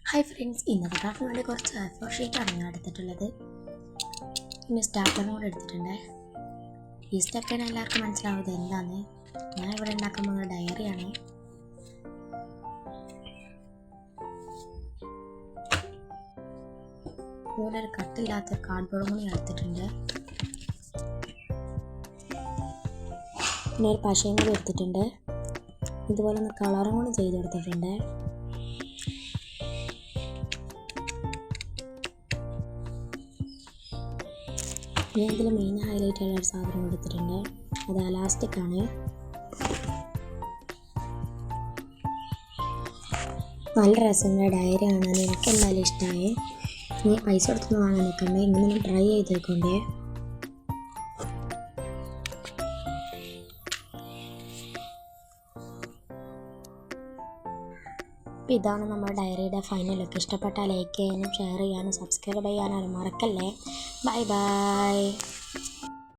Hi friends, ഇന്നത്തെ ക്രാഫ്റ്റിന് വേണ്ടി കുറച്ച് A4 ഷീറ്റാണ് ഞാൻ എടുത്തിട്ടുള്ളത്. പിന്നെ സ്റ്റാപ്ലറും കൂടെ എടുത്തിട്ടുണ്ട്. ഈ സ്റ്റെപ്പിന് എല്ലാവർക്കും മനസ്സിലാവും ഇത് എന്താണെന്ന്. ഞാൻ ഇവിടെ ഉണ്ടാക്കാൻ പോകുന്ന ഡയറിയാണ്. ഇതുപോലെ ഒരു കട്ടില്ലാത്ത കാർഡ്ബോർഡും കൂടി എടുത്തിട്ടുണ്ട്. പിന്നെ ഒരു പശയും കൂടി എടുത്തിട്ടുണ്ട്. ഇതുപോലെ ഒന്ന് കളറും കൂടി ചെയ്ത് കൊടുത്തിട്ടുണ്ട്. ഞാൻ ഇതിൽ മെയിൻ ഹൈലൈറ്റ് ആയ ഒരു സാധനം എടുത്തിട്ടുണ്ട്. അത് അലാസ്റ്റിക് ആണ്. നല്ല രസമുള്ള ഡയറി കാണാൻ എനിക്ക് എന്തായാലും ഇഷ്ടമായി. നീ പൈസ കൊടുത്തൊന്നും വാങ്ങാൻ നിൽക്കണ്ടേ, ഇങ്ങനെ ഒന്ന് ട്രൈ ചെയ്തേക്കൊണ്ടേ. അപ്പോൾ ഇതാണ് നമ്മുടെ ഡയറിയുടെ ഫൈനൽ ലുക്ക്. ഇഷ്ടപ്പെട്ടാൽ ലൈക്ക് ചെയ്യാനും ഷെയർ ചെയ്യാനും സബ്സ്ക്രൈബ് ചെയ്യാനും മറക്കല്ലേ. Bye bye.